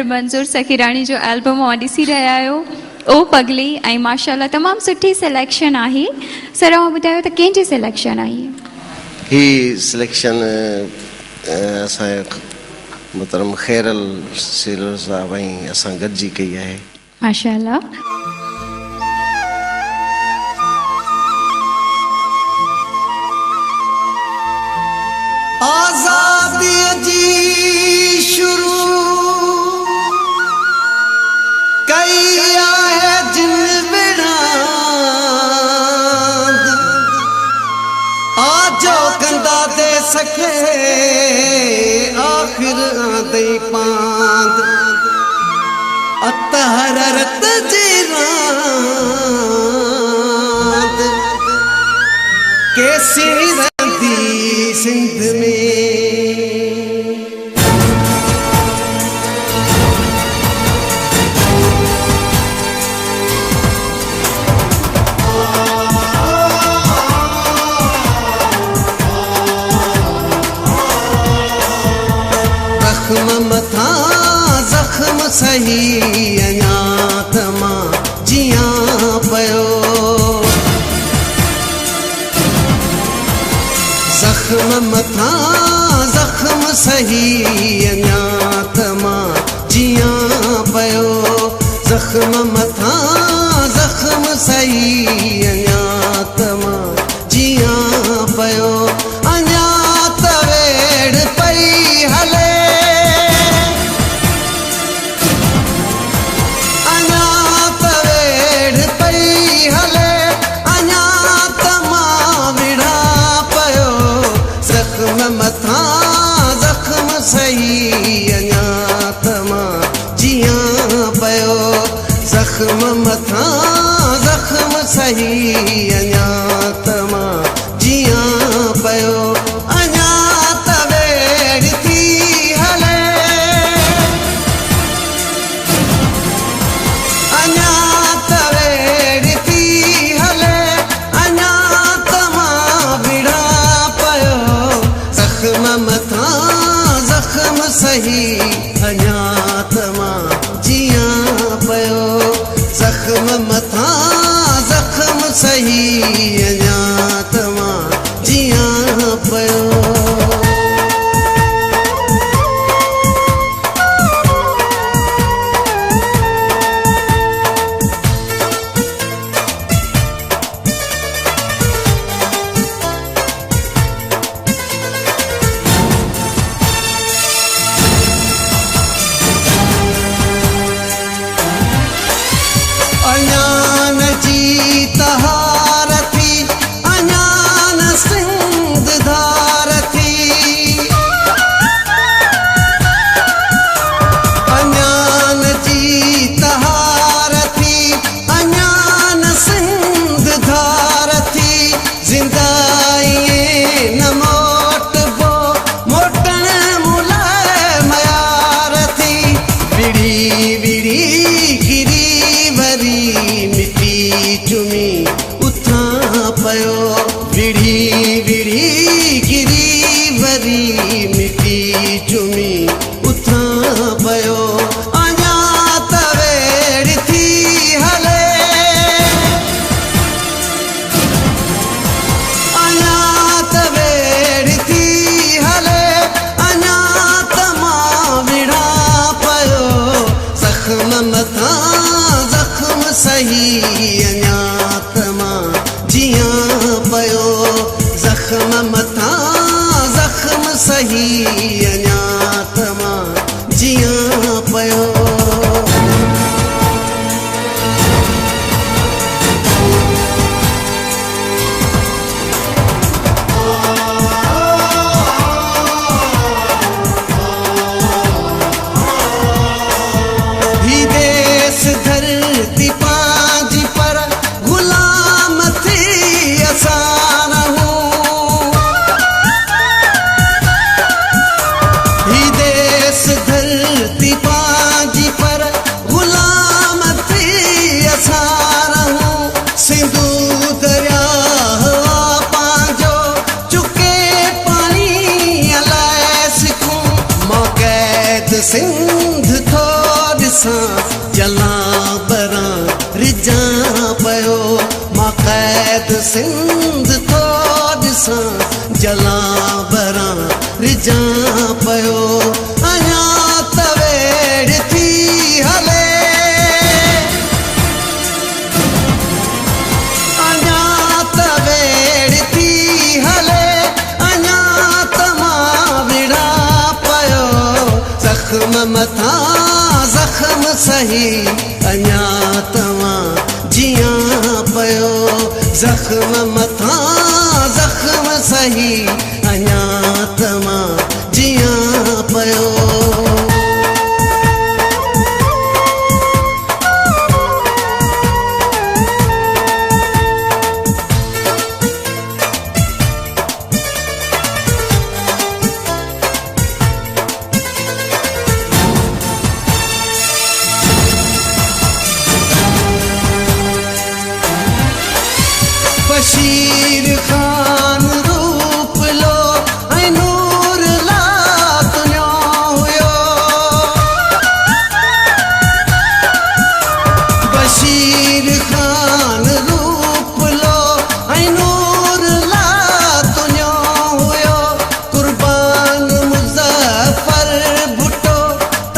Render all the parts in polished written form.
मंजूर सखीराणी जो एल्बम ॾिसी रहिया आहियो ओ पगली ऐं माशाल्लाह तमामु सुठी सिलेक्शन आहे। सर ऐं ॿुधायो त कंहिंजी सिलेक्शन आहे? ही सिलेक्शन असांजे मुहतरम खैरल सीलर साहब ऐं असां गॾिजी कई आहे। माशाल्लाह। आज़ादी जी शुरू कई आहे जिन विरांद आजो कंदा दे सके आखिर आंदे पांद अतहरत जी रांद कैसी रंदी सिंध में जख्म मथा जख्म सही अञा तमा जिया पयो जख्म मथा जख्म सही अञा तमा जिया पयो जख्म मथा जख्म सही अञा तमा जिया पयो अञा तवेड़ पई हले मथा जख्म सही अञा तमा जिया पयो जख्म मथा जख्म सही अञा तमा जिया पयो अञा तवेड़ थी हले अञा तवेड़ थी हले अञा तमा विड़ा पयो जख्म मथा जख्म सही अञा तमा जिया पयो जख्म मथा जख्म सही अञा तमा जिया पयो। अञान जी तहार थी अञान सिंध धार थी अञान जी तहार थी अञान सिंध धार थी जिंदाई न मोटबो मोटन मुलाय मयार थी विड़ी विड़ी गिरी वरी मिटी चुमी उथा पयो विड़ी विड़ी गिरी वरी मिटी चुमी उथा पयो अञा तवेड़ थी हले अञा तवेड़ थी हले अञा तमा विड़ा पयो जख्म मथा जख्म सही अञा तमा जिया पयो जख्म मथा जख्म सही अञा तमा जिया पयो। ही देश धरती पांजी पर गुलाम थी असान हूँ ही देश धरती पांजी सिंध तो ॾिसां जलां बरां रिजां पियो अञा त वेड़ थी हले अञा त वेड़ थी हले अञा त मां विड़ा पियो ज़ख़्म मथां ज़ख़्म सही अञा तव्हां जियां पियो ज़ख़्म मथां ज़ख़्म सही अञा तव्हां जियां पियो बशीर खान रूप लो ऐं नूर ला तुंहिंजो हुयो बशीर खान रूप लो ऐं नूर ला तुंहिंजो हुयो कुर्बान मुज़फ़र भुट्टो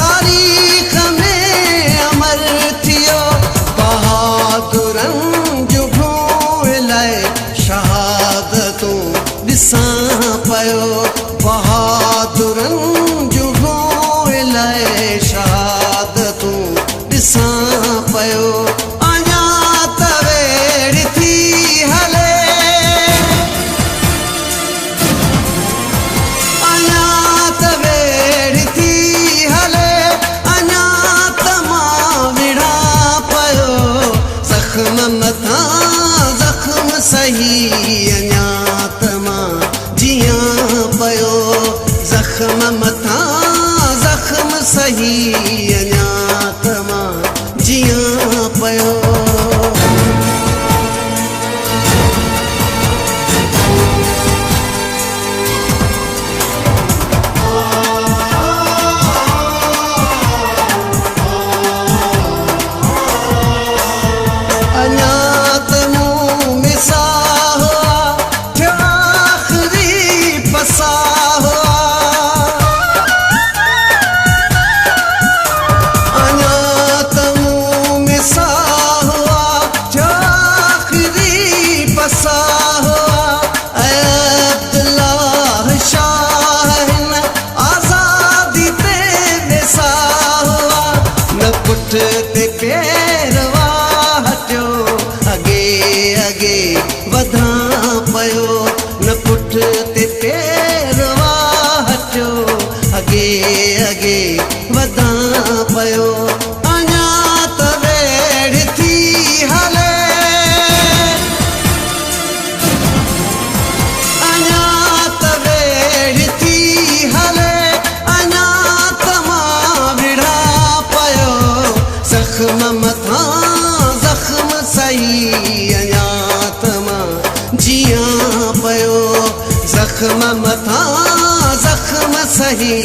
तारीख़ में अमर थियो बहादुरनि जो शहादतूं ॾिसां पियो बहादुरनि जूं लाइ शहादतूं ॾिसां पियो अञा त वेड़ थी हले अञा त वेड़ थी हले अञा त मां विड़ा पियो ज़ख़्म मथां ज़ख़्म सही अञा त मां जियां पियो ज़ख़्म मथां ज़ख़्म सही अञा त मां जियां पियो अञा त मूं में साह थियो आख़िरी पसाह अञा त मूं में साह थियो आख़िरी पसाह ऐं अब्दुल्लाह शाह हिन आज़ादी ते बेसाह न पुठ ते पेरवा हटियो अॻे अॻे वधां पियो न पुठ ते पेरवा हटियो अॻे अॻे वधां पियो अञा त वेड़ थी हले अञा त वेड़ थी हले अञा त मां विड़ा पियो ज़ख़्म मथां ज़ख़्म सही अञा त मां जियां पियो ज़ख़्म मथां ज़ख़्म सही